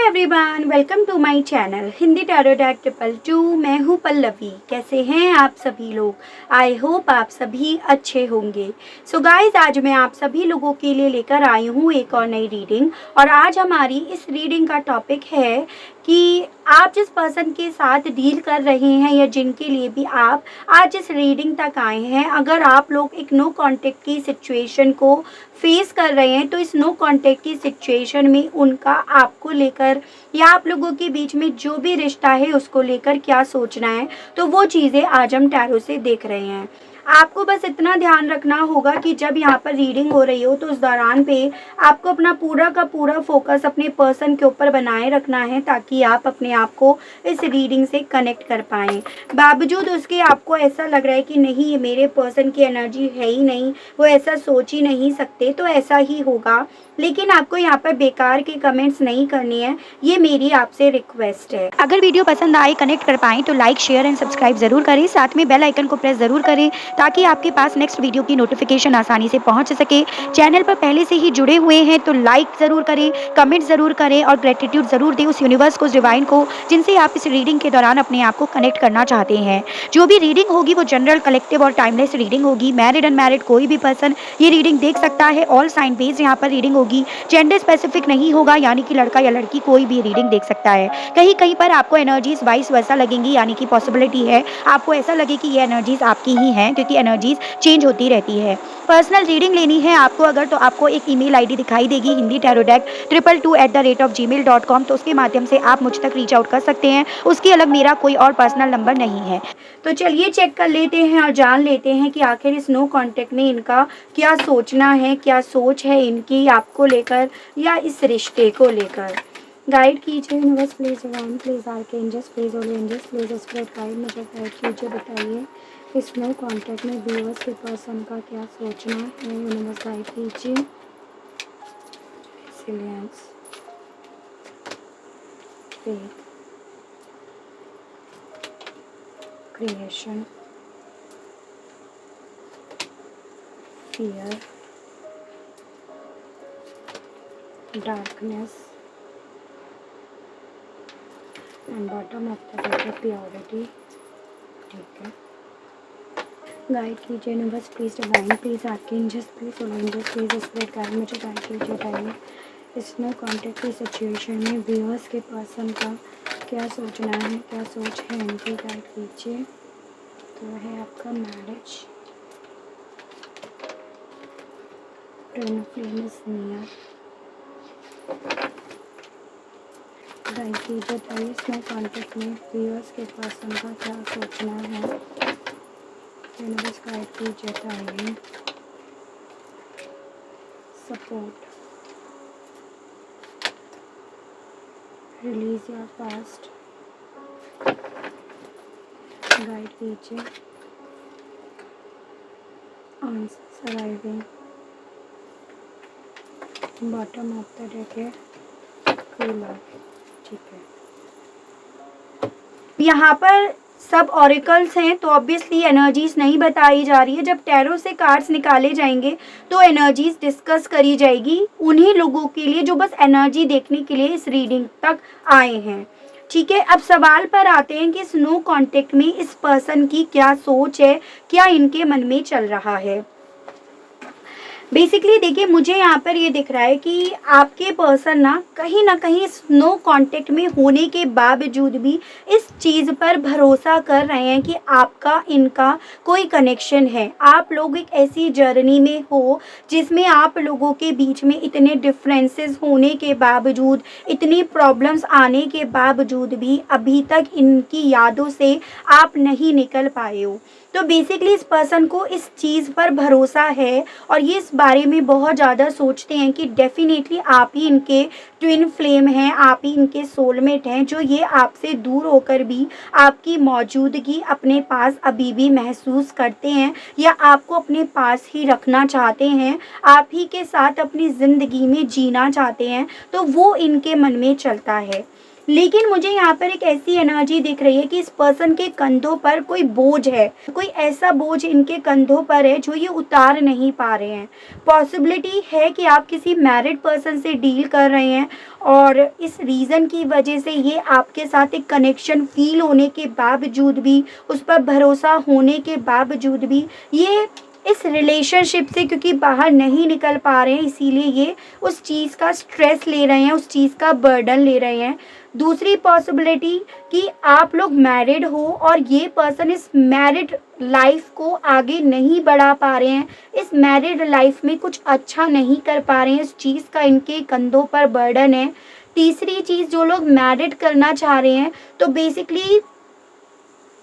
Everyone, welcome to my channel Hindi tarot deck 222। मैं हूँ पल्लवी। कैसे हैं आप सभी लोग? आई होप आप सभी अच्छे होंगे। सो गाइज, आज मैं आप सभी लोगों के लिए लेकर आई हूँ एक और नई रीडिंग। और आज हमारी इस रीडिंग का टॉपिक है कि आप जिस पर्सन के साथ डील कर रहे हैं या जिनके लिए भी आप आज इस रीडिंग तक आए हैं, अगर आप लोग एक नो कांटेक्ट की सिचुएशन को फेस कर रहे हैं तो इस नो कांटेक्ट की सिचुएशन में उनका आपको लेकर या आप लोगों के बीच में जो भी रिश्ता है उसको लेकर क्या सोचना है, तो वो चीज़ें आज हम टैरो से देख रहे हैं। आपको बस इतना ध्यान रखना होगा कि जब यहाँ पर रीडिंग हो रही हो तो उस दौरान पे आपको अपना पूरा का पूरा फोकस अपने पर्सन के ऊपर बनाए रखना है, ताकि आप अपने आप को इस रीडिंग से कनेक्ट कर पाएँ। बावजूद उसके आपको ऐसा लग रहा है कि नहीं, ये मेरे पर्सन की एनर्जी है ही नहीं, वो ऐसा सोच ही नहीं सकते, तो ऐसा ही होगा। लेकिन आपको यहाँ पर बेकार के कमेंट्स नहीं करनी है, ये मेरी आपसे रिक्वेस्ट है। अगर वीडियो पसंद आए, कनेक्ट कर पाएँ तो लाइक, शेयर एंड सब्सक्राइब ज़रूर करें। साथ में बेल आइकन को प्रेस ज़रूर करें ताकि आपके पास नेक्स्ट वीडियो की नोटिफिकेशन आसानी से पहुंच सके। चैनल पर पहले से ही जुड़े हुए हैं तो लाइक ज़रूर करें, कमेंट ज़रूर करें और ग्रेटिट्यूड ज़रूर दें उस यूनिवर्स को, उस डिवाइन को, जिनसे आप इस रीडिंग के दौरान अपने आप को कनेक्ट करना चाहते हैं। जो भी रीडिंग होगी वो जनरल, कलेक्टिव और टाइमलेस रीडिंग होगी। मैरिड अनमैरिड कोई भी पर्सन ये रीडिंग देख सकता है। ऑल साइन बेस्ड यहाँ पर रीडिंग होगी, जेंडर स्पेसिफिक नहीं होगा, यानी कि लड़का या लड़की कोई भी रीडिंग देख सकता है। कहीं कहीं पर आपको एनर्जीज वाइस वैसा लगेंगी, यानी कि पॉसिबिलिटी है आपको ऐसा लगे कि ये एनर्जीज आपकी ही हैं, क्योंकि एनर्जीज चेंज होती रहती है। पर्सनल रीडिंग लेनी है आपको अगर, तो आपको एक ईमेल आईडी दिखाई देगी hinditairodeck222@gmail.com, तो उसके माध्यम से आप मुझ तक रीच आउट कर सकते हैं। उसके अलग मेरा कोई और पर्सनल नंबर नहीं है। तो चलिए चेक कर लेते हैं और जान लेते हैं कि आखिर इस नो कांटेक्ट में इनका क्या सोचना है, क्या सोच है इनकी आपको लेकर या इस रिश्ते को लेकर। गाइड कीजिए universe, please divine, please archangels, please holy angels, please spirit guide, मुझे गाइड कीजिए। बताइए इस नो कांटेक्ट में व्यूअर्स के पर्सन का क्या सोचना है। यूनिवर्स गाइड कीजिए। Resilience, faith, creation, fear, darkness, and bottom of the deck है purity। ठीक है, गाइड कीजिए universe, please divine, please archangels, please holy angels, please spirit guide, मुझे गाइड कीजिए। बताइए इस नो कॉन्टेक्ट की सिचुएशन में व्यूअर्स के पर्सन का क्या सोचना है, क्या सोच है इनकी। गाइड कीजिए। तो है आपका marriage, twin flame is near. Guide कीजिए। बताइए इस नो कॉन्टेक्ट में व्यूअर्स के पर्सन का क्या सोचना है। यूनिवर्स गाइड कीजिए। बताइए support, release your past. Guide कीजिए। Answers arriving. Bottom of the deck है ट्रू लव। ठीक है, यहाँ पर सब ऑरिकल्स हैं तो ऑब्वियसली एनर्जीज नहीं बताई जा रही है। जब टैरो से कार्ड्स निकाले जाएंगे तो एनर्जीज डिस्कस करी जाएगी उन्हीं लोगों के लिए जो बस एनर्जी देखने के लिए इस रीडिंग तक आए हैं। ठीक है, अब सवाल पर आते हैं कि इस नो कांटेक्ट में इस पर्सन की क्या सोच है, क्या इनके मन में चल रहा है। बेसिकली देखिए, मुझे यहाँ पर ये दिख रहा है कि आपके पर्सन ना कहीं इस नो कांटेक्ट में होने के बावजूद भी इस चीज़ पर भरोसा कर रहे हैं कि आपका इनका कोई कनेक्शन है। आप लोग एक ऐसी जर्नी में हो जिसमें आप लोगों के बीच में इतने डिफरेंसेस होने के बावजूद, इतनी प्रॉब्लम्स आने के बावजूद भी अभी तक इनकी यादों से आप नहीं निकल पाए हो। तो बेसिकली इस पर्सन को इस चीज़ पर भरोसा है और ये इस बारे में बहुत ज़्यादा सोचते हैं कि डेफिनेटली आप ही इनके ट्विन फ्लेम हैं, आप ही इनके सोलमेट हैं, जो ये आपसे दूर होकर भी आपकी मौजूदगी अपने पास अभी भी महसूस करते हैं या आपको अपने पास ही रखना चाहते हैं, आप ही के साथ अपनी ज़िंदगी में जीना चाहते हैं। तो वो इनके मन में चलता है। लेकिन मुझे यहाँ पर एक ऐसी एनर्जी दिख रही है कि इस पर्सन के कंधों पर कोई बोझ है, कोई ऐसा बोझ इनके कंधों पर है जो ये उतार नहीं पा रहे हैं। पॉसिबिलिटी है कि आप किसी मैरिड पर्सन से डील कर रहे हैं और इस रीज़न की वजह से ये आपके साथ एक कनेक्शन फील होने के बावजूद भी, उस पर भरोसा होने के बावजूद भी ये इस रिलेशनशिप से क्योंकि बाहर नहीं निकल पा रहे हैं, इसीलिए ये उस चीज़ का स्ट्रेस ले रहे हैं, उस चीज़ का बर्डन ले रहे हैं। दूसरी पॉसिबिलिटी कि आप लोग मैरिड हो और ये पर्सन इस मैरिड लाइफ को आगे नहीं बढ़ा पा रहे हैं, इस मैरिड लाइफ में कुछ अच्छा नहीं कर पा रहे हैं, इस चीज़ का इनके कंधों पर बर्डन है। तीसरी चीज़, जो लोग मैरिड करना चाह रहे हैं तो बेसिकली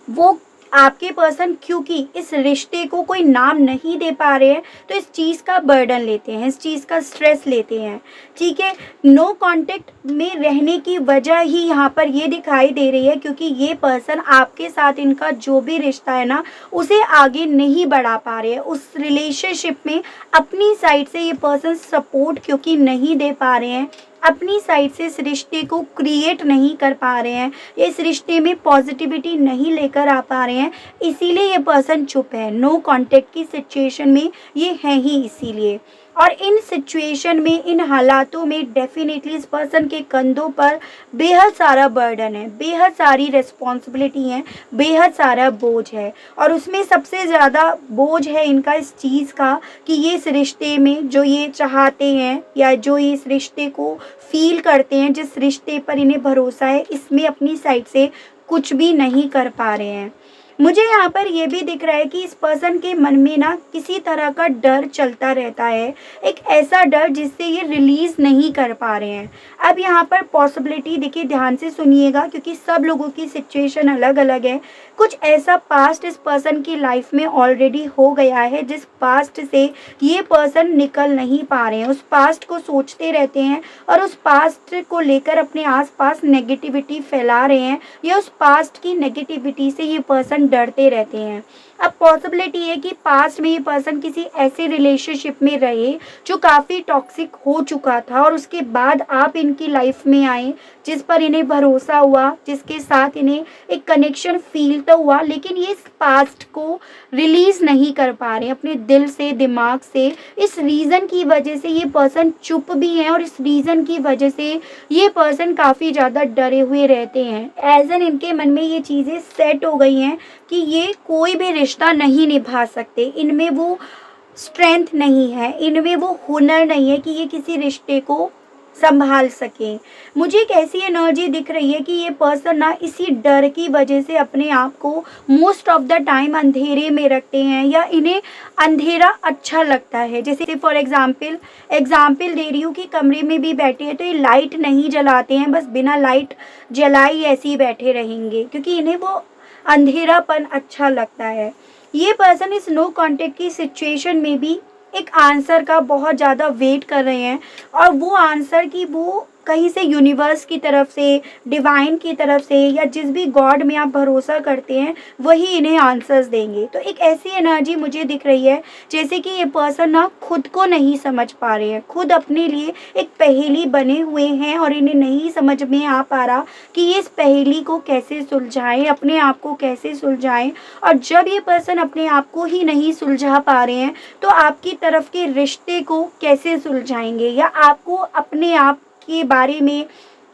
वो आपके पर्सन क्योंकि इस रिश्ते को कोई नाम नहीं दे पा रहे हैं तो इस चीज़ का बर्डन लेते हैं, इस चीज़ का स्ट्रेस लेते हैं। ठीक है, नो कांटेक्ट में रहने की वजह ही यहाँ पर ये दिखाई दे रही है क्योंकि ये पर्सन आपके साथ इनका जो भी रिश्ता है ना उसे आगे नहीं बढ़ा पा रहे हैं। उस रिलेशनशिप में अपनी साइड से ये पर्सन सपोर्ट क्योंकि नहीं दे पा रहे हैं, अपनी साइड से इस रिश्ते को क्रिएट नहीं कर पा रहे हैं, इस रिश्ते में पॉजिटिविटी नहीं लेकर आ पा रहे हैं, इसीलिए ये पर्सन चुप है। नो कांटेक्ट की सिचुएशन में ये है ही इसीलिए। और इन सिचुएशन में, इन हालातों में डेफिनेटली इस पर्सन के कंधों पर बेहद सारा बर्डन है, बेहद सारी रिस्पॉन्सिबिलिटी है, बेहद सारा बोझ है। और उसमें सबसे ज़्यादा बोझ है इनका इस चीज़ का कि ये इस रिश्ते में जो ये चाहते हैं या जो ये इस रिश्ते को फील करते हैं, जिस रिश्ते पर इन्हें भरोसा है, इसमें अपनी साइड से कुछ भी नहीं कर पा रहे हैं। मुझे यहाँ पर ये भी दिख रहा है कि इस पर्सन के मन में ना किसी तरह का डर चलता रहता है, एक ऐसा डर जिससे ये रिलीज़ नहीं कर पा रहे हैं। अब यहाँ पर पॉसिबिलिटी देखिए, ध्यान से सुनिएगा क्योंकि सब लोगों की सिचुएशन अलग अलग है। कुछ ऐसा पास्ट इस पर्सन की लाइफ में ऑलरेडी हो गया है जिस पास्ट से ये पर्सन निकल नहीं पा रहे हैं, उस पास्ट को सोचते रहते हैं और उस पास्ट को लेकर अपने आसपास नेगेटिविटी फैला रहे हैं या उस पास्ट की नेगेटिविटी से ये पर्सन डरते रहते हैं। अब पॉसिबिलिटी है कि पास्ट में ये पर्सन किसी ऐसे रिलेशनशिप में रहे जो काफ़ी टॉक्सिक हो चुका था और उसके बाद आप इनकी लाइफ में आए, जिस पर इन्हें भरोसा हुआ, जिसके साथ इन्हें एक कनेक्शन फील तो हुआ, लेकिन ये इस पास्ट को रिलीज़ नहीं कर पा रहे अपने दिल से, दिमाग से। इस रीज़न की वजह से ये पर्सन चुप भी हैं और इस रीज़न की वजह से ये पर्सन काफ़ी ज़्यादा डरे हुए रहते हैं। एज एन इनके मन में ये चीज़ें सेट हो गई हैं कि ये कोई भी रिश्ता नहीं निभा सकते, इनमें वो स्ट्रेंथ नहीं है, इनमें वो हुनर नहीं है कि ये किसी रिश्ते को संभाल सकें। मुझे एक ऐसी एनर्जी दिख रही है कि ये पर्सन ना इसी डर की वजह से अपने आप को मोस्ट ऑफ द टाइम अंधेरे में रखते हैं या इन्हें अंधेरा अच्छा लगता है। जैसे फॉर एग्जाम्पल दे रही हूँ कि कमरे में भी बैठे हैं तो ये लाइट नहीं जलाते हैं, बस बिना लाइट जलाई ऐसे ही बैठे रहेंगे क्योंकि इन्हें वो अंधेरापन अच्छा लगता है। ये पर्सन इस नो कांटेक्ट की सिचुएशन में भी एक आंसर का बहुत ज़्यादा वेट कर रहे हैं और वो आंसर की वो कहीं से यूनिवर्स की तरफ से, डिवाइन की तरफ से या जिस भी गॉड में आप भरोसा करते हैं वही इन्हें आंसर्स देंगे। तो एक ऐसी एनर्जी मुझे दिख रही है जैसे कि ये पर्सन ना खुद को नहीं समझ पा रहे हैं, खुद अपने लिए एक पहेली बने हुए हैं और इन्हें नहीं समझ में आ पा रहा कि ये इस पहेली को कैसे सुलझाएं, अपने आप को कैसे सुलझाएं। और जब ये पर्सन अपने आप को ही नहीं सुलझा पा रहे हैं तो आपकी तरफ के रिश्ते को कैसे सुलझाएंगे या आपको अपने आप के बारे में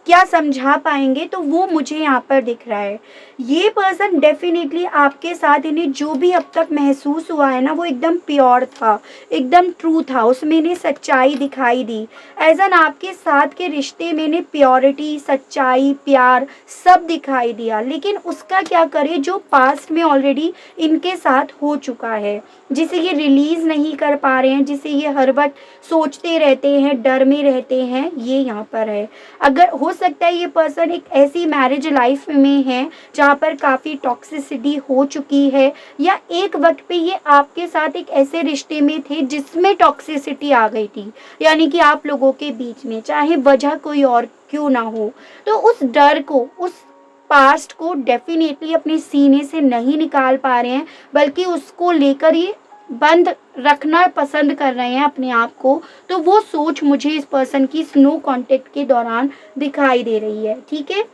क्या समझा पाएंगे, तो वो मुझे यहाँ पर दिख रहा है। ये पर्सन डेफिनेटली आपके साथ इन्हें जो भी अब तक महसूस हुआ है ना वो एकदम प्योर था, एकदम ट्रू था, उसमें इन्हें सच्चाई दिखाई दी। एज एन आपके साथ के रिश्ते में इन्हें प्योरिटी, सच्चाई, प्यार सब दिखाई दिया। लेकिन उसका क्या करे जो पास्ट में ऑलरेडी इनके साथ हो चुका है, जिसे ये रिलीज़ नहीं कर पा रहे हैं, जिसे ये हर वक्त सोचते रहते हैं, डर में रहते हैं, ये यहाँ पर है। अगर हो सकता है ये पर्सन एक ऐसी मैरिज लाइफ में है जहाँ पर काफ़ी टॉक्सिसिटी हो चुकी है या एक वक्त पे ये आपके साथ एक ऐसे रिश्ते में थे जिसमें टॉक्सिसिटी आ गई थी, यानी कि आप लोगों के बीच में चाहे वजह कोई और क्यों ना हो। तो उस डर को, उस पास्ट को डेफिनेटली अपने सीने से नहीं निकाल पा रहे हैं, बल्कि उसको लेकर ये बंद रखना पसंद कर रहे हैं अपने आप को। तो वो सोच मुझे इस पर्सन की स्नो कांटेक्ट के दौरान दिखाई दे रही है। ठीक है,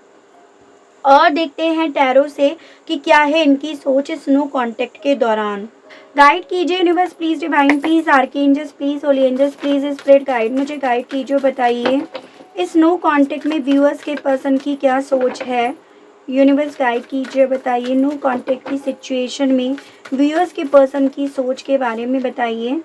और देखते हैं टैरो से कि क्या है इनकी सोच इस नो कांटेक्ट के दौरान। गाइड कीजिए universe please, divine please, archangels please, holy angels please, spirit guide, मुझे गाइड कीजिए, बताइए इस नो कांटेक्ट में व्यूअर्स के पर्सन की क्या सोच है। यूनिवर्स गाइड कीजिए, बताइए नो कांटेक्ट की सिचुएशन में व्यूअर्स के पर्सन की सोच के बारे में बताइए।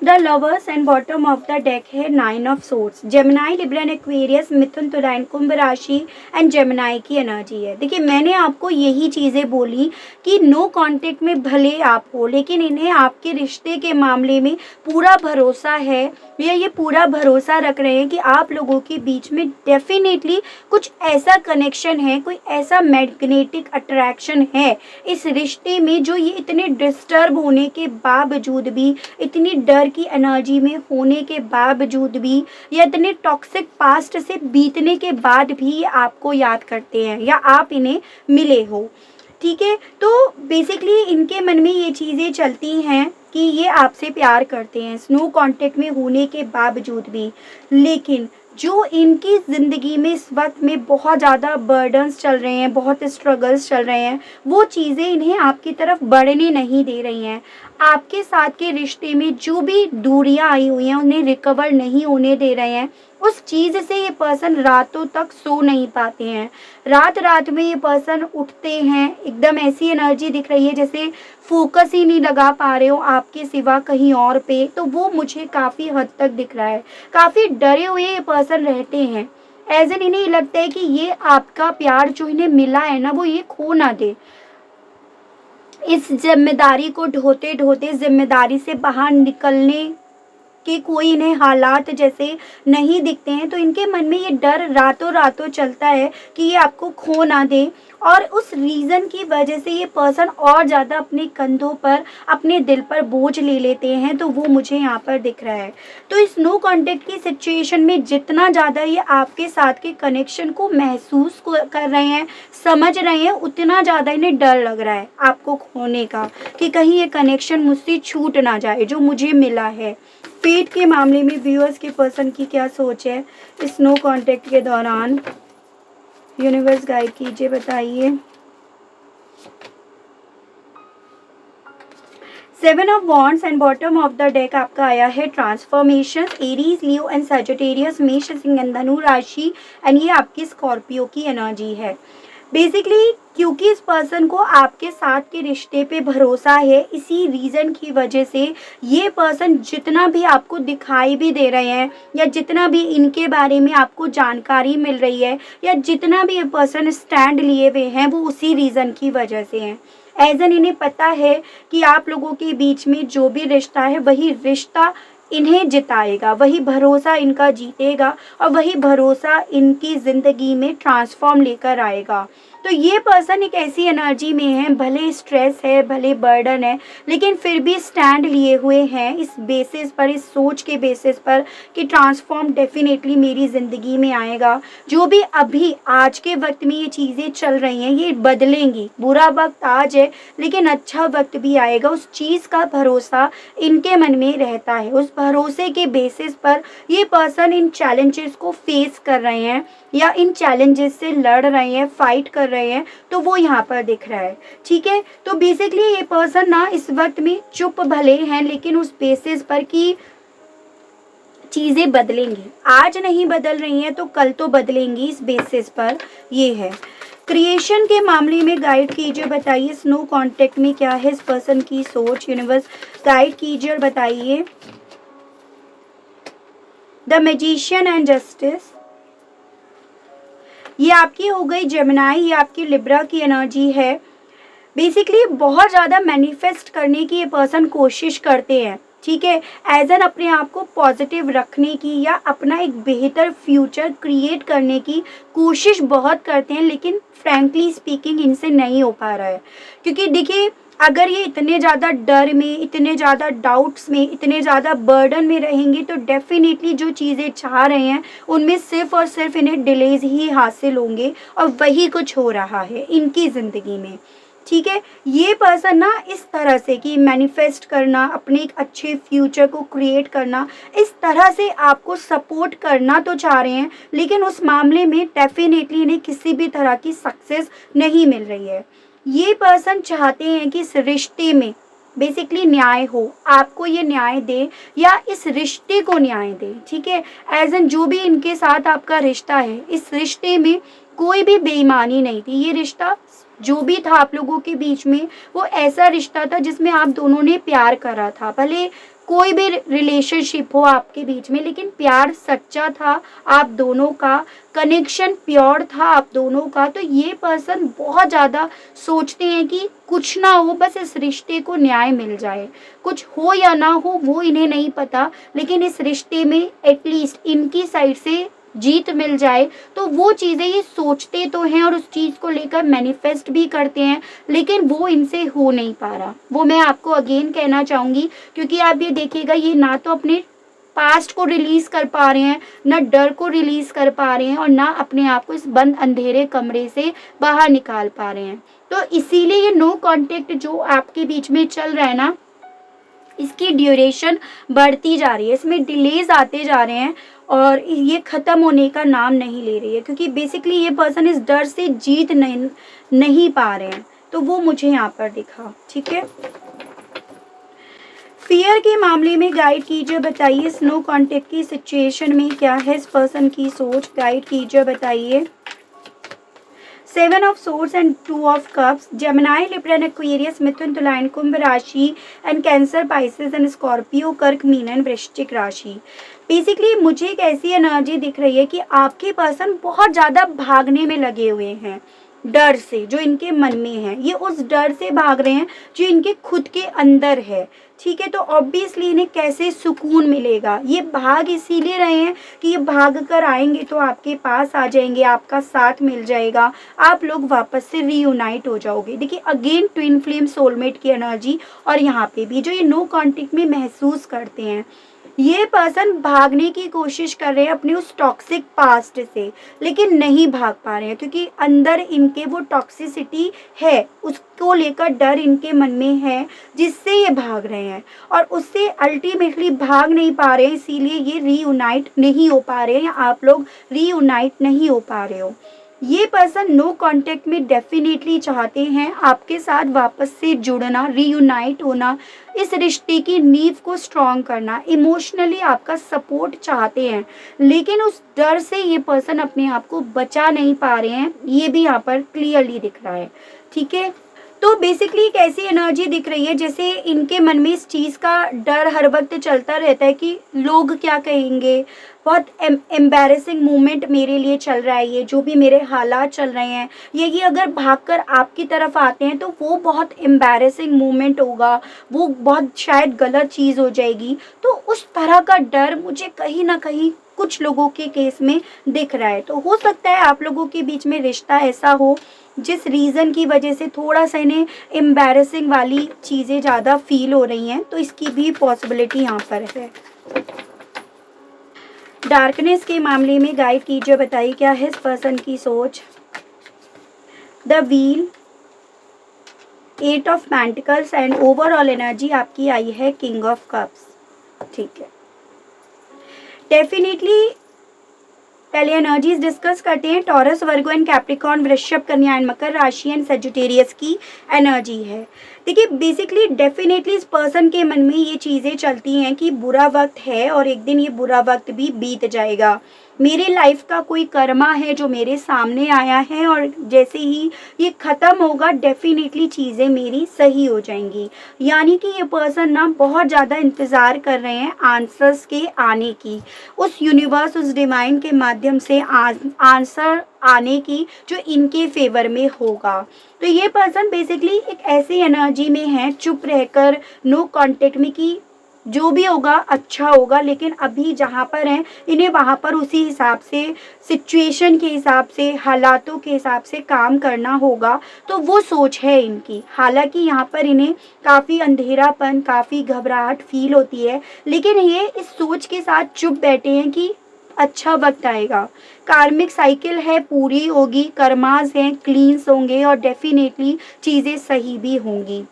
The lovers and bottom of the deck है 9 of swords, Gemini, Libra and Aquarius, Mithun, Tula and Kumbh राशि एंड जेमिनाई की एनर्जी है। देखिए मैंने आपको यही चीज़ें बोली कि नो कांटेक्ट में भले आप हो, लेकिन इन्हें आपके रिश्ते के मामले में पूरा भरोसा है, या ये पूरा भरोसा रख रहे हैं कि आप लोगों के बीच में डेफिनेटली कुछ ऐसा कनेक्शन है, कोई ऐसा मैग्नेटिक अट्रैक्शन है इस रिश्ते में, जो ये इतने डिस्टर्ब होने के बावजूद भी, इतनी डर की एनर्जी में होने के बावजूद भी, या इतने टॉक्सिक पास्ट से बीतने के बाद भी ये आपको याद करते हैं या आप इन्हें मिले हो। ठीक है, तो बेसिकली इनके मन में ये चीज़ें चलती हैं कि ये आपसे प्यार करते हैं स्नो कांटेक्ट में होने के बावजूद भी, लेकिन जो इनकी ज़िंदगी में इस वक्त में बहुत ज़्यादा बर्डन्स चल रहे हैं, बहुत स्ट्रगल्स चल रहे हैं, वो चीज़ें इन्हें आपकी तरफ बढ़ने नहीं दे रही हैं। आपके साथ के रिश्ते में जो भी दूरियां आई हुई हैं उन्हें रिकवर नहीं होने दे रहे हैं। उस चीज़ से ये पर्सन रातों तक सो नहीं पाते हैं। रात रात में ये पर्सन उठते हैं, एकदम ऐसी एनर्जी दिख रही है जैसे फोकस ही नहीं लगा पा रहे हो आपके सिवा कहीं और पे, तो वो मुझे काफ़ी हद तक दिख रहा है। काफ़ी डरे हुए ये पर्सन रहते हैं, एज एन इन्हें लगता है कि ये आपका प्यार जो इन्हें मिला है ना, वो ये खो ना दे। इस जिम्मेदारी को ढोते ढोते जिम्मेदारी से बाहर निकलने के कोई इन्हें हालात जैसे नहीं दिखते हैं, तो इनके मन में ये डर रातों रातों चलता है कि ये आपको खो ना दे, और उस रीज़न की वजह से ये पर्सन और ज़्यादा अपने कंधों पर, अपने दिल पर बोझ ले लेते हैं, तो वो मुझे यहाँ पर दिख रहा है। तो इस नो कांटेक्ट की सिचुएशन में जितना ज़्यादा ये आपके साथ के कनेक्शन को महसूस कर रहे हैं, समझ रहे हैं, उतना ज़्यादा इन्हें डर लग रहा है आपको खोने का, कि कहीं ये कनेक्शन मुझसे छूट ना जाए जो मुझे मिला है। फेट के मामले में व्यूअर्स के पर्सन की क्या सोच है इस नो कांटेक्ट के दौरान। यूनिवर्स गाइड कीजिए, बताइए। 7 of wands and bottom of the deck आपका आया है transformation, Aries, Leo and Sagittarius, मेष, सिंह एंड धनु राशि, एंड ये आपकी स्कॉर्पियो की एनर्जी है। बेसिकली क्योंकि इस पर्सन को आपके साथ के रिश्ते पे भरोसा है, इसी रीज़न की वजह से ये पर्सन जितना भी आपको दिखाई भी दे रहे हैं, या जितना भी इनके बारे में आपको जानकारी मिल रही है, या जितना भी ये पर्सन स्टैंड लिए हुए हैं, वो उसी रीज़न की वजह से हैं। एज एन इन्हें पता है कि आप लोगों के बीच में जो भी रिश्ता है वही रिश्ता इन्हें जिताएगा, वही भरोसा इनका जीतेगा, और वही भरोसा इनकी ज़िंदगी में ट्रांसफॉर्म लेकर आएगा। तो ये पर्सन एक ऐसी एनर्जी में है, भले स्ट्रेस है, भले बर्डन है, लेकिन फिर भी स्टैंड लिए हुए हैं इस बेसिस पर, इस सोच के बेसिस पर कि ट्रांसफॉर्म डेफिनेटली मेरी ज़िंदगी में आएगा। जो भी अभी आज के वक्त में ये चीज़ें चल रही हैं ये बदलेंगी। बुरा वक्त आज है लेकिन अच्छा वक्त भी आएगा, उस चीज़ का भरोसा इनके मन में रहता है। उस भरोसे के बेसिस पर ये पर्सन इन चैलेंजेस को फेस कर रहे हैं, या इन चैलेंजेस से लड़ रहे हैं, फाइट कर रहे हैं, तो वो यहाँ पर दिख रहा है। ठीक है, तो बेसिकली ये पर्सन ना इस वक्त में चुप भले हैं, लेकिन उस बेसिस पर कि चीज़ें बदलेंगी, आज नहीं बदल रही हैं तो कल तो बदलेंगी, इस बेसिस पर ये है। क्रिएशन के मामले में गाइड कीजिए, बताइए स्नो कांटेक्ट में क्या है इस पर्सन की सोच। यूनिवर्स गाइड कीजिए और बताइए। द मैजिशियन एंड जस्टिस, ये आपकी हो गई जेमिनाई, ये आपकी लिब्रा की एनर्जी है। बेसिकली बहुत ज़्यादा मैनिफेस्ट करने की ये पर्सन कोशिश करते हैं, ठीक है, एज एन अपने आप को पॉजिटिव रखने की, या अपना एक बेहतर फ्यूचर क्रिएट करने की कोशिश बहुत करते हैं, लेकिन फ्रैंकली स्पीकिंग इनसे नहीं हो पा रहा है। क्योंकि देखिए अगर ये इतने ज़्यादा डर में, इतने ज़्यादा डाउट्स में, इतने ज़्यादा बर्डन में रहेंगे, तो डेफिनेटली जो चीज़ें चाह रहे हैं उनमें सिर्फ और सिर्फ इन्हें डिलेज ही हासिल होंगे, और वही कुछ हो रहा है इनकी ज़िंदगी में। ठीक है। ये पर्सन ना इस तरह से कि मैनिफेस्ट करना, अपने एक अच्छे फ्यूचर को क्रिएट करना, इस तरह से आपको सपोर्ट करना तो चाह रहे हैं, लेकिन उस मामले में डेफिनेटली इन्हें किसी भी तरह की सक्सेस नहीं मिल रही है। ये पर्सन चाहते हैं कि इस रिश्ते में बेसिकली न्याय हो, आपको ये न्याय दे या इस रिश्ते को न्याय दे, ठीक है। एज एन जो भी इनके साथ आपका रिश्ता है, इस रिश्ते में कोई भी बेईमानी नहीं थी। ये रिश्ता जो भी था आप लोगों के बीच में, वो ऐसा रिश्ता था जिसमें आप दोनों ने प्यार करा था। भले कोई भी रिलेशनशिप हो आपके बीच में, लेकिन प्यार सच्चा था आप दोनों का, कनेक्शन प्योर था आप दोनों का। तो ये पर्सन बहुत ज़्यादा सोचते हैं कि कुछ ना हो, बस इस रिश्ते को न्याय मिल जाए। कुछ हो या ना हो वो इन्हें नहीं पता, लेकिन इस रिश्ते में एटलीस्ट इनकी साइड से जीत मिल जाए। तो वो चीज़ें ये सोचते तो हैं और उस चीज़ को लेकर मैनिफेस्ट भी करते हैं, लेकिन वो इनसे हो नहीं पा रहा। वो मैं आपको अगेन कहना चाहूँगी, क्योंकि आप ये देखिएगा, ये ना तो अपने पास्ट को रिलीज़ कर पा रहे हैं, ना डर को रिलीज़ कर पा रहे हैं, और ना अपने आप को इस बंद अंधेरे कमरे से बाहर निकाल पा रहे हैं। तो इसीलिए ये नो कॉन्टेक्ट जो आपके बीच में चल रहा है ना, इसकी ड्यूरेशन बढ़ती जा रही है, इसमें डिलेज आते जा रहे हैं और ये ख़त्म होने का नाम नहीं ले रही है, क्योंकि बेसिकली ये पर्सन इस डर से जीत नहीं पा रहे हैं। तो वो मुझे यहाँ पर दिखा, ठीक है। फियर के मामले में गाइड कीजिए, बताइए इस नो कॉन्टेक्ट की सिचुएशन में क्या है इस पर्सन की सोच, गाइड कीजिए, बताइए। 7 of swords and 2 of cups, Gemini, Libra and Aquarius, Mithun, Tula and Kumbh राशि and Cancer, Pisces and Scorpio, Kark, Meen and Vrishchik राशि। बेसिकली मुझे एक ऐसी एनर्जी दिख रही है कि आपके पर्सन बहुत ज़्यादा भागने में लगे हुए हैं, डर से जो इनके मन में है। ये उस डर से भाग रहे हैं जो इनके खुद के अंदर है, ठीक है। तो ऑब्वियसली इन्हें कैसे सुकून मिलेगा, ये भाग इसीलिए रहे हैं कि ये भाग कर आएंगे तो आपके पास आ जाएंगे, आपका साथ मिल जाएगा, आप लोग वापस से रीयूनाइट हो जाओगे। देखिए अगेन ट्विन फ्लेम सोलमेट की एनर्जी, और यहाँ पे भी जो ये नो कॉन्टेक्ट में महसूस करते हैं, ये पर्सन भागने की कोशिश कर रहे हैं अपने उस टॉक्सिक पास्ट से, लेकिन नहीं भाग पा रहे हैं, क्योंकि अंदर इनके वो टॉक्सिसिटी है, उसको लेकर डर इनके मन में है, जिससे ये भाग रहे हैं और उससे अल्टीमेटली भाग नहीं पा रहे हैं। इसीलिए ये रीयूनाइट नहीं हो पा रहे हैं, या आप लोग रीयूनाइट नहीं हो पा रहे हो। ये पर्सन नो कांटेक्ट में डेफिनेटली चाहते हैं आपके साथ वापस से जुड़ना, रीयूनाइट होना, इस रिश्ते की नींव को स्ट्रॉन्ग करना, इमोशनली आपका सपोर्ट चाहते हैं, लेकिन उस डर से ये पर्सन अपने आप को बचा नहीं पा रहे हैं। ये भी यहाँ पर क्लियरली दिख रहा है, ठीक है। तो बेसिकली एक ऐसी एनर्जी दिख रही है जैसे इनके मन में इस चीज़ का डर हर वक्त चलता रहता है कि लोग क्या कहेंगे, बहुत एम्बैरेसिंग मोमेंट मेरे लिए चल रहा है, ये जो भी मेरे हालात चल रहे हैं, ये अगर भागकर आपकी तरफ आते हैं तो वो बहुत एम्बैरेसिंग मोमेंट होगा, वो बहुत शायद गलत चीज़ हो जाएगी। तो उस तरह का डर मुझे कहीं ना कहीं कुछ लोगों के केस में दिख रहा है। तो हो सकता है आप लोगों के बीच में रिश्ता ऐसा हो जिस रीज़न की वजह से थोड़ा सा इन्हें एम्बैरेसिंग वाली चीज़ें ज़्यादा फील हो रही हैं, तो इसकी भी पॉसिबिलिटी यहाँ पर है। डार्कनेस के मामले में गाइड कीजिए, बताइए क्या है इस पर्सन की सोच। The wheel, 8 of pentacles and overall energy आपकी आई है किंग ऑफ कप्स, ठीक है। डेफिनेटली पहले एनर्जीज डिस्कस करते हैं। टॉरस, वर्गो एंड कैप्रिकॉर्न, वृषभ, कन्या एंड मकर राशि एंड सजिटेरियस की एनर्जी है। देखिए बेसिकली डेफिनेटली इस पर्सन के मन में ये चीज़ें चलती हैं कि बुरा वक्त है और एक दिन ये बुरा वक्त भी बीत जाएगा, मेरे लाइफ का कोई कर्मा है जो मेरे सामने आया है और जैसे ही ये ख़त्म होगा डेफिनेटली चीज़ें मेरी सही हो जाएंगी। यानी कि ये पर्सन ना बहुत ज़्यादा इंतज़ार कर रहे हैं आंसर्स के आने की, उस यूनिवर्स, उस डिवाइन के माध्यम से आंसर आने की जो इनके फेवर में होगा। तो ये पर्सन बेसिकली एक ऐसी एनर्जी में है, चुप रहकर नो कांटेक्ट में, कि जो भी होगा अच्छा होगा, लेकिन अभी जहाँ पर हैं इन्हें वहाँ पर उसी हिसाब से, सिचुएशन के हिसाब से, हालातों के हिसाब से काम करना होगा। तो वो सोच है इनकी। हालांकि यहाँ पर इन्हें काफ़ी अंधेरापन, काफ़ी घबराहट फील होती है, लेकिन ये इस सोच के साथ चुप बैठे हैं कि अच्छा वक्त आएगा। कार्मिक साइकिल है पूरी होगी, कर्मास हैं क्लींस होंगे और डेफिनेटली चीज़ें सही भी होंगी।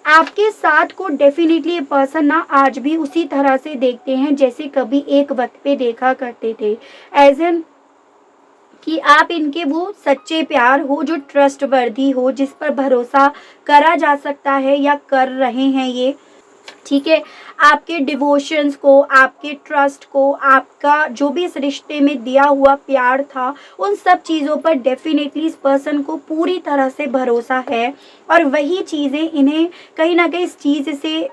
आपके साथ को डेफिनेटली ये पर्सन ना आज भी उसी तरह से देखते हैं जैसे कभी एक वक्त पे देखा करते थे। एज एन कि आप इनके वो सच्चे प्यार हो जो ट्रस्टवर्दी हो, जिस पर भरोसा करा जा सकता है या कर रहे हैं ये। ठीक है, आपके डिवोशंस को, आपके ट्रस्ट को, आपका जो भी इस रिश्ते में दिया हुआ प्यार था, उन सब चीज़ों पर डेफिनेटली इस पर्सन को पूरी तरह से भरोसा है। और वही चीज़ें इन्हें कहीं ना कहीं इस चीज़ से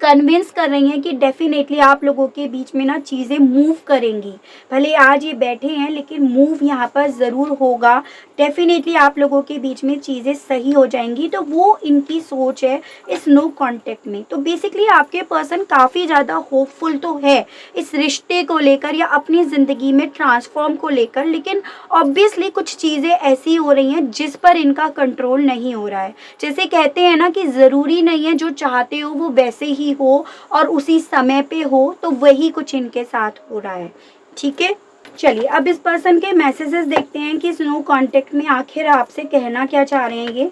कन्विंस कर रही हैं कि डेफिनेटली आप लोगों के बीच में ना चीज़ें मूव करेंगी। भले आज ये बैठे हैं लेकिन मूव यहाँ पर ज़रूर होगा। डेफिनेटली आप लोगों के बीच में चीज़ें सही हो जाएंगी। तो वो इनकी सोच है इस नो कांटेक्ट में। तो बेसिकली आपके पर्सन काफ़ी ज़्यादा होपफुल तो है इस रिश्ते को लेकर या अपनी ज़िंदगी में ट्रांसफॉर्म को लेकर, लेकिन ऑब्वियसली कुछ चीज़ें ऐसी हो रही हैं जिस पर इनका कंट्रोल नहीं हो रहा है। जैसे कहते हैं ना कि ज़रूरी नहीं है जो चाहते हो वो वैसे ही हो और उसी समय पे हो, तो वही कुछ इनके साथ हो रहा है। ठीक है, चलिए अब इस पर्सन के मैसेजेस देखते हैं कि इस नो कांटेक्ट में आखिर आपसे कहना क्या चाह रहे हैं ये।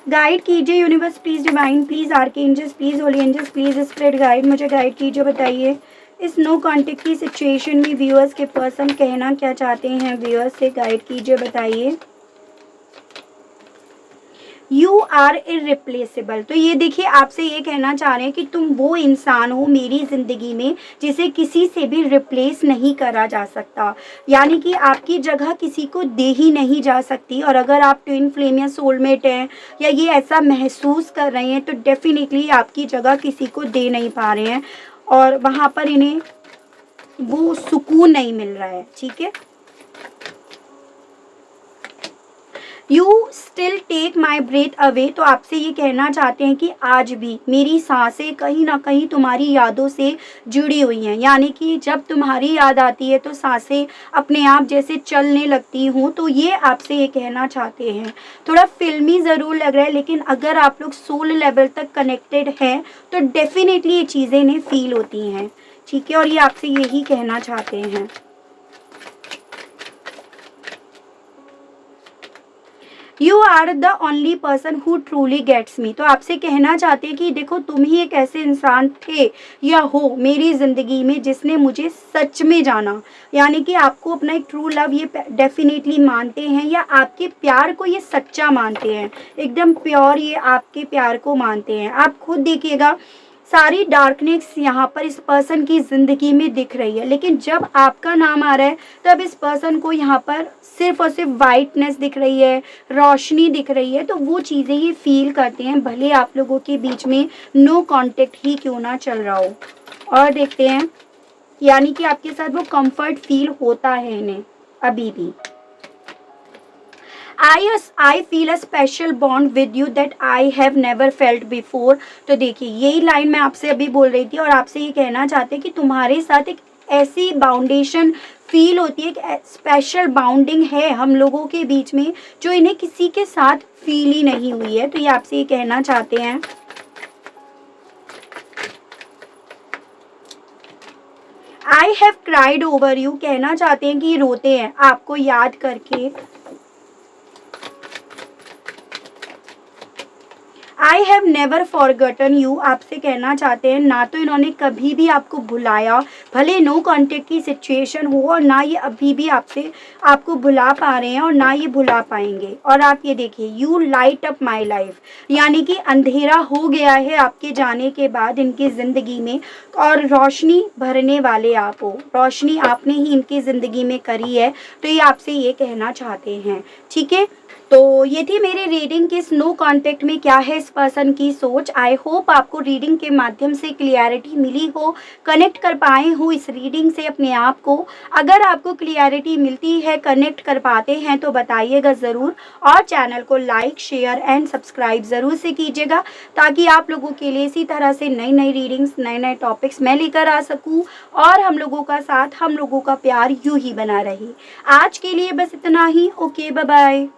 गाइड कीजिए universe please, divine please, archangels please, holy angels please, spirit guide, मुझे गाइड कीजिए। बताइए इस नो कांटेक्ट की सिचुएशन में व्यूअर्स के पर्सन कहना क्या चाहते हैं। व्यूअर्स से गाइड कीजिए, बताइए। You are irreplaceable. तो ये देखिए आपसे ये कहना चाह रहे हैं कि तुम वो इंसान हो मेरी ज़िंदगी में जिसे किसी से भी रिप्लेस नहीं करा जा सकता, यानी कि आपकी जगह किसी को दे ही नहीं जा सकती। और अगर आप ट्विन फ्लेम या सोलमेट हैं या ये ऐसा महसूस कर रहे हैं तो डेफिनेटली आपकी जगह किसी को दे नहीं पा रहे हैं और वहाँ पर इन्हें वो सुकून नहीं मिल रहा है। ठीक है, you still take my breath away. तो आपसे ये कहना चाहते हैं कि आज भी मेरी सांसें कहीं ना कहीं तुम्हारी यादों से जुड़ी हुई हैं, यानी कि जब तुम्हारी याद आती है तो सांसें अपने आप जैसे चलने लगती हूँ। तो ये आपसे ये कहना चाहते हैं। थोड़ा फिल्मी ज़रूर लग रहा है लेकिन अगर आप लोग सोल लेवल तक कनेक्टेड हैं तो डेफिनेटली ये चीज़ें इन्हें फील होती हैं। ठीक है, और ये आपसे यही कहना चाहते हैं। You are the only person who truly gets me. तो आपसे कहना चाहते हैं कि देखो तुम ही एक ऐसे इंसान थे या हो मेरी ज़िंदगी में जिसने मुझे सच में जाना, यानी कि आपको अपना एक ट्रू लव ये डेफिनेटली मानते हैं या आपके प्यार को ये सच्चा मानते हैं, एकदम प्योर ये आपके प्यार को मानते हैं। आप खुद देखिएगा सारी डार्कनेस यहाँ पर इस पर्सन की ज़िंदगी में दिख रही है, लेकिन जब आपका नाम आ रहा है तब इस पर्सन को यहाँ पर सिर्फ और सिर्फ वाइटनेस दिख रही है, रोशनी दिख रही है। तो वो चीज़ें ये फील करते हैं भले आप लोगों के बीच में नो कांटेक्ट ही क्यों ना चल रहा हो। और देखते हैं, यानी कि आपके साथ वो कंफर्ट फील होता है इन्हें अभी भी। I feel a special bond with you that I have never felt before। तो देखिए यही लाइन मैं आपसे अभी बोल रही थी और आपसे ये कहना चाहते हैं कि तुम्हारे साथ एक ऐसी बाउंडेशन फील होती है, एक स्पेशल बाउंडिंग है हम लोगों के बीच में जो इन्हें किसी के साथ फील ही नहीं हुई है। तो ये आपसे ये कहना चाहते हैं। I have cried over you, कहना चाहते हैं कि रोते हैं आपको याद करके। I have never forgotten you, आपसे कहना चाहते हैं ना तो इन्होंने कभी भी आपको भुलाया, भले नो कांटेक्ट की सिचुएशन हो, और ना ये अभी भी आपको भुला पा रहे हैं और ना ये भुला पाएंगे। और आप ये देखिए, you light up my life, यानी कि अंधेरा हो गया है आपके जाने के बाद इनकी ज़िंदगी में और रोशनी भरने वाले आप हो, रोशनी आपने ही इनकी ज़िंदगी में करी है। तो ये आपसे ये कहना चाहते हैं। ठीक है, तो ये थी मेरी रीडिंग कि इस नो कांटेक्ट में क्या है इस पर्सन की सोच। आई होप आपको रीडिंग के माध्यम से क्लियरिटी मिली हो, कनेक्ट कर पाए हो इस रीडिंग से अपने आप को। अगर आपको क्लियरिटी मिलती है, कनेक्ट कर पाते हैं तो बताइएगा ज़रूर, और चैनल को लाइक शेयर एंड सब्सक्राइब ज़रूर से कीजिएगा ताकि आप लोगों के लिए इसी तरह से नई नई रीडिंग्स, नए नए टॉपिक्स मैं लेकर आ सकूँ और हम लोगों का साथ, हम लोगों का प्यार यूँ ही बना रहे। आज के लिए बस इतना ही। Okay, bye bye.